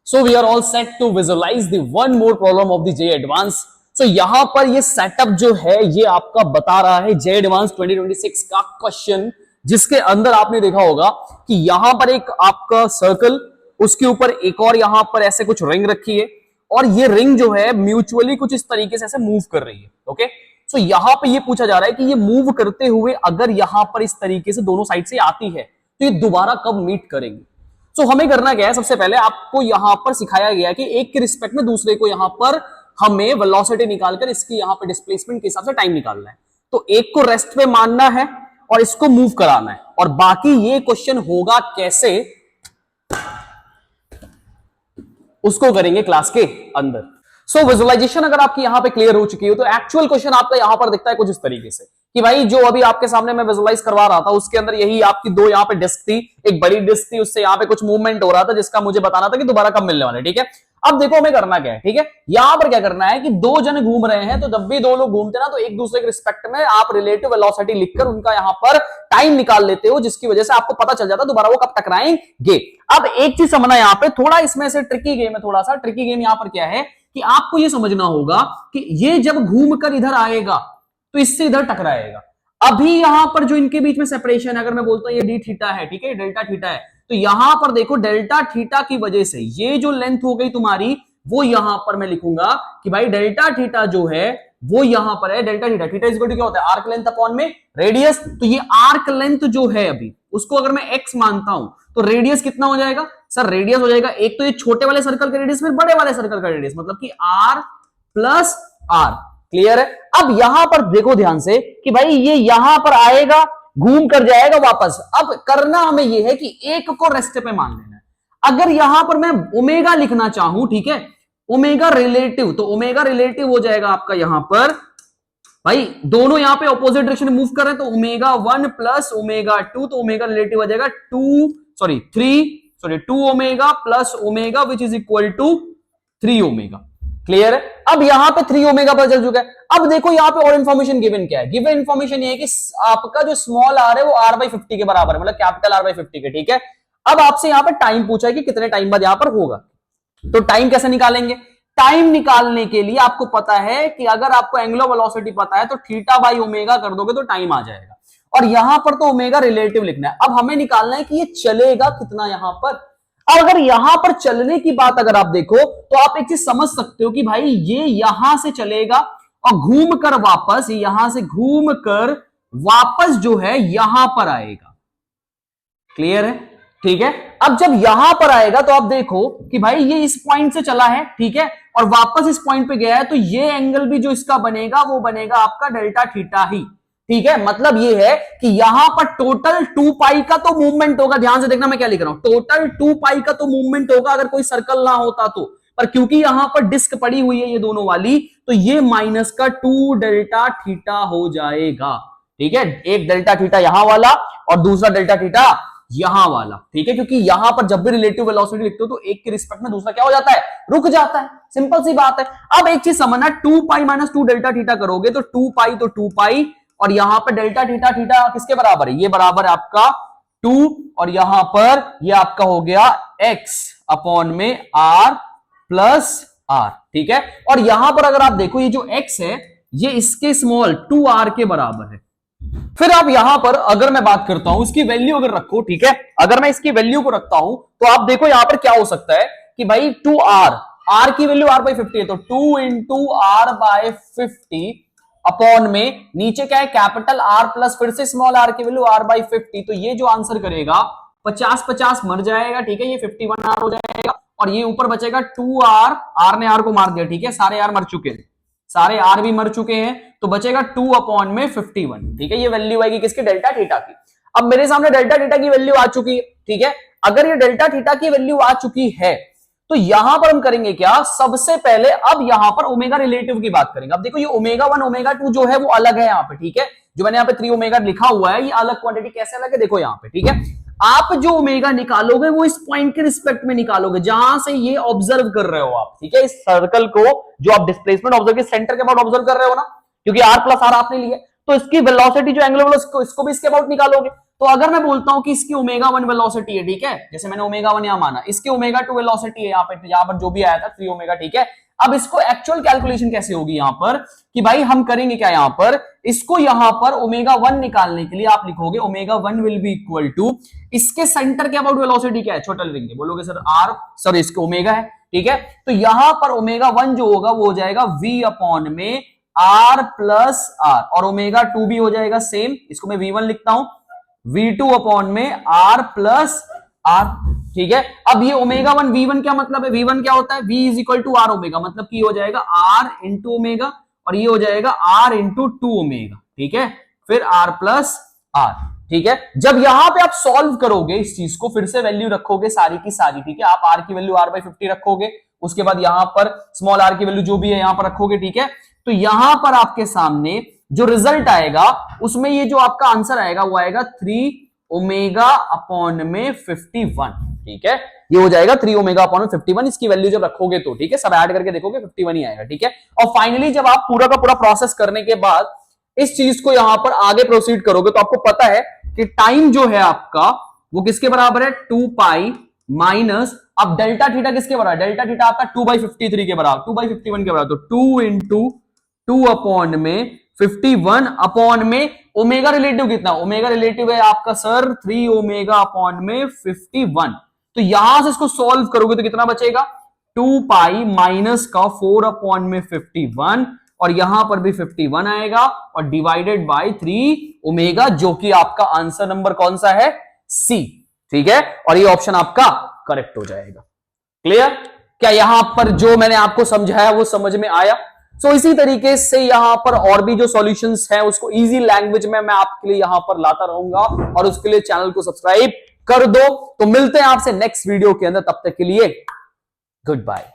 So we are all set to visualize the one more problem of the JEE Advance. So यहां पर ये setup जो है ये आपका बता रहा है JEE Advance 2026 का क्वेश्चन, जिसके अंदर आपने देखा होगा कि यहां पर एक आपका सर्कल, उसके ऊपर एक और यहां पर ऐसे कुछ रिंग रखी है और ये रिंग जो है म्यूचुअली कुछ इस तरीके से ऐसे मूव कर रही है। ओके, सो यहां पे ये पूछा जा रहा है कि ये मूव करते हुए अगर यहां पर इस तरीके से दोनों साइड से आती है तो ये दोबारा कब मीट करेंगे। तो हमें करना क्या है, सबसे पहले आपको यहां पर सिखाया गया कि एक के रिस्पेक्ट में दूसरे को यहां पर हमें वेलोसिटी निकालकर इसकी यहां पर डिस्प्लेसमेंट के हिसाब से टाइम निकालना है। तो एक को रेस्ट पे मानना है और इसको मूव कराना है, और बाकी ये क्वेश्चन होगा कैसे उसको करेंगे क्लास के अंदर। सो विजुअलाइजेशन अगर आपकी यहां पे क्लियर हो चुकी हो तो एक्चुअल क्वेश्चन आपका यहां पर दिखता है कुछ इस तरीके से कि भाई जो अभी आपके सामने मैं विजुअलाइज करवा रहा था उसके अंदर यही आपकी दो यहां पे डिस्क थी, एक बड़ी डिस्क थी, उससे यहां पे कुछ मूवमेंट हो रहा था जिसका मुझे बताना था कि दोबारा कब मिलने वाले। ठीक है, अब देखो हमें करना क्या है। ठीक है, यहां पर क्या करना है कि दो जन घूम रहे हैं, तो जब भी दो लोग घूमते ना तो एक दूसरे के रिस्पेक्ट में आप रिलेटिव वेलोसिटी लिखकर उनका यहां पर टाइम निकाल लेते हो, जिसकी वजह से आपको पता चल जाता है दोबारा वो कब टकराएंगे। अब एक चीज समझना, यहां पे थोड़ा इसमें से ट्रिकी गेम है, थोड़ा सा ट्रिकी गेम यहां पर क्या है कि आपको ये समझना होगा कि ये जब घूमकर इधर आएगा तो इससे इधर टकराएगा। अभी यहां पर जो इनके बीच में सेपरेशन है, अगर मैं बोलता हूं ये डी थीटा है, ठीक है, डेल्टा थीटा है, तो यहां पर देखो डेल्टा थीटा की वजह से ये जो लेंथ हो गई तुम्हारी, वो यहां पर मैं लिखूंगा कि भाई डेल्टा थीटा जो है वो यहां पर है delta theta. Theta equal to क्या होता है, आर्क लेंथ अपॉन में रेडियस। तो ये आर्क लेंथ जो है अभी उसको अगर मैं एक्स मानता हूं तो रेडियस कितना हो जाएगा सर, रेडियस हो जाएगा एक तो ये छोटे वाले सर्कल का रेडियस फिर बड़े वाले सर्कल का रेडियस, मतलब कि आर प्लस आर। क्लियर है। अब यहां पर देखो ध्यान से कि भाई ये यहां पर आएगा, घूम कर जाएगा वापस। अब करना हमें यह है कि एक को रेस्ट पे मान लेना है। अगर यहां पर मैं ओमेगा लिखना चाहूं, ठीक है, ओमेगा रिलेटिव, तो ओमेगा रिलेटिव हो जाएगा आपका यहां पर, भाई दोनों यहां पे ऑपोजिट डायरेक्शन में मूव कर रहे हैं, तो ओमेगा 1 प्लस ओमेगा 2, तो ओमेगा रिलेटिव हो जाएगा 2 omega plus omega which is equal to 3 omega. Clear है। अब यहां पे 3 ओमेगा पर चल चुका है। अब देखो यहां पे और इंफॉर्मेशन गिवन क्या है, गिवन इंफॉर्मेशन ये है कि आपका जो स्मॉल आर है वो r/50 के बराबर है, मतलब कैपिटल r/50 के। ठीक है, अब आपसे यहां पर टाइम पूछा है कि कितने टाइम बाद यहां पर होगा, तो टाइम कैसे निकालेंगे। टाइम निकालने के लिए आपको पता है कि अगर आपको एंगुलर वेलोसिटी पता है तो थीटा बाई ओमेगा कर दोगे तो टाइम आ जाएगा, और यहां पर तो ओमेगा रिलेटिव लिखना है। अब हमें निकालना है कि ये चलेगा कितना यहां पर। अब अगर यहां पर चलने की बात अगर आप देखो तो आप एक चीज समझ सकते हो कि भाई ये यहां से चलेगा और घूम कर वापस, यहां से घूम कर वापस जो है यहां पर आएगा। क्लियर है। ठीक है, अब जब यहां पर आएगा तो आप देखो कि भाई ये इस पॉइंट से चला है, ठीक है, और वापस इस पॉइंट पे गया है, तो ये एंगल भी जो इसका बनेगा वो बनेगा आपका डेल्टा थीटा ही। ठीक है, मतलब ये है कि यहां पर टोटल 2 पाई का तो मूवमेंट होगा। ध्यान से देखना मैं क्या लिख रहा हूं, टोटल 2 पाई का तो मूवमेंट होगा अगर कोई सर्कल ना होता तो, पर क्योंकि यहां पर डिस्क पड़ी हुई है ये दोनों वाली, तो ये माइनस का 2 डेल्टा थीटा हो जाएगा। ठीक है, एक डेल्टा थीटा यहां वाला और दूसरा डेल्टा थीटा यहां वाला। ठीक है, क्योंकि यहां पर जब भी रिलेटिव वेलोसिटी लिखते हो तो एक के रिस्पेक्ट में दूसरा क्या हो जाता है, रुक जाता है। सिंपल सी बात है। अब एक चीज समझना, 2 पाई माइनस 2 डेल्टा थीटा करोगे तो 2 पाई तो 2 पाई, और यहां पर डेल्टा थीटा, थीटा किसके बराबर है, ये बराबर है आपका 2, और यहां पर ये आपका हो गया x अपॉन में r प्लस r। ठीक है, और यहां पर अगर आप देखो ये जो x है ये इसके स्मॉल 2r के बराबर है। फिर आप यहां पर अगर मैं बात करता हूं इसकी वैल्यू अगर रखो, ठीक है, अगर मैं इसकी वैल्यू को रखता हूं तो आप देखो यहां पर क्या हो सकता है कि भाई 2r, r की वैल्यू r/50 है, तो 2 इंटू r/50 अपॉन में नीचे क्या है कैपिटल R प्लस फिर से स्मॉल r की वैल्यू r/50, तो ये जो आंसर करेगा 50-50 मर जाएगा। ठीक है, ये 51r हो जाएगा, और ये ऊपर बचेगा 2r, r ने r को मार दिया। ठीक है, सारे r मर चुके हैं, सारे r भी मर चुके हैं, तो बचेगा 2 अपॉन में 51। ठीक है, ये वैल्यू आएगी किसकी, डेल्टा थीटा की। अब मेरे सामने डेल्टा थीटा की वैल्यू आ चुकी है। ठीक है, अगर ये डेल्टा थीटा की वैल्यू आ चुकी है तो यहां पर हम करेंगे क्या, सबसे पहले अब यहां पर ओमेगा रिलेटिव की बात करेंगे। अब देखो ये ओमेगा 1 ओमेगा 2 जो है वो अलग है यहां पे। ठीक है, जो मैंने यहां पे 3 ओमेगा लिखा हुआ है ये अलग क्वांटिटी, कैसे अलग है देखो यहां पे। ठीक है, आप जो ओमेगा निकालोगे वो इस पॉइंट के रिस्पेक्ट में निकालोगे जहां से ये ऑब्जर्व कर रहे हो आप। ठीक है, इस सर्कल को जो आप डिस्प्लेसमेंट ऑब्जर्व के सेंटर के अबाउट ऑब्जर्व कर रहे हो ना, क्योंकि r प्लस r आपने लिया, तो इसकी वेलोसिटी जो एंगुलर वेलोसिटी इसको भी इसके अबाउट निकालोगे। तो अगर मैं बोलता हूं कि इसकी ओमेगा 1 वेलोसिटी है, ठीक है, जैसे मैंने ओमेगा 1 यहां माना, इसकी ओमेगा 2 वेलोसिटी है यहां पर जो भी आया था 3 ओमेगा, ठीक है। अब इसको एक्चुअल कैलकुलेशन कैसे होगी यहां पर कि भाई हम करेंगे क्या, यहां पर इसको यहां पर ओमेगा 1 निकालने के लिए आप लिखोगे omega 1 will be equal to इसके सेंटर के अबाउट वेलोसिटी क्या है, छोटा लिखेंगे, बोलोगे सर आर, सर इसके ओमेगा है, ठीक है। तो यहां पर ओमेगा 1 जो होगा वो हो जाएगा v अपॉन में r प्लस r, और ओमेगा 2 भी हो जाएगा सेम, इसको मैं v1 लिखता हूं, v2 अपॉन में r प्लस r, ठीक है। अब ये ओमेगा 1 v1 क्या मतलब है, v1 क्या होता है, v is equal to r omega, मतलब कि हो जाएगा r इंटू ओमेगा और ये हो जाएगा r इंटू 2 ओमेगा, ठीक है, फिर r प्लस r, ठीक है। जब यहां पे आप सॉल्व करोगे इस चीज को, फिर से वैल्यू रखोगे सारी की सारी, ठीक है, आप r की वैल्यू r/50 रखोगे, उसके बाद यहां पर स्मॉल r की वैल्यू जो भी है यहां पर रखोगे, ठीक है। तो यहां पर आपके सामने जो रिजल्ट आएगा उसमें ये जो आपका आंसर आएगा वो आएगा 3 ओमेगा अपॉन में 51, ठीक है, ये हो जाएगा 3 ओमेगा अपॉन में 51, इसकी वैल्यू जब रखोगे तो, ठीक है, सब ऐड करके देखोगे 51 ही आएगा, ठीक है। और फाइनली जब आप पूरा का पूरा प्रोसेस करने के बाद इस चीज को यहां पर आगे प्रोसीड करोगे तो आपको पता है कि टाइम जो है आपका वो किसके बराबर है, 2 पाई माइनस, अब डेल्टा थीटा किसके बराबर, डेल्टा थीटा आपका 2/53 के बराबर, 2/51 के बराबर, तो 2 इंटू 2 अपॉन में 51 अपॉन में ओमेगा रिलेटिव कितना, ओमेगा रिलेटिव है आपका सर 3 ओमेगा अपॉन में 51। तो यहां से इसको सॉल्व करोगे तो कितना बचेगा, 2 पाई माइनस का 4 अपॉन में 51, और यहां पर भी 51 आएगा और डिवाइडेड बाय 3 ओमेगा, जो कि आपका आंसर नंबर कौन सा है, सी, ठीक है, और ये ऑप्शन आपका करेक्ट हो जाएगा। क्लियर, क्या यहां पर जो मैंने आपको समझाया वो समझ में आया? सो इसी तरीके से यहां पर और भी जो सॉल्यूशंस हैं उसको इजी लैंग्वेज में मैं आपके लिए यहां पर लाता रहूंगा, और उसके लिए चैनल को सब्सक्राइब कर दो। तो मिलते हैं आपसे नेक्स्ट वीडियो के अंदर, तब तक के लिए गुड बाय।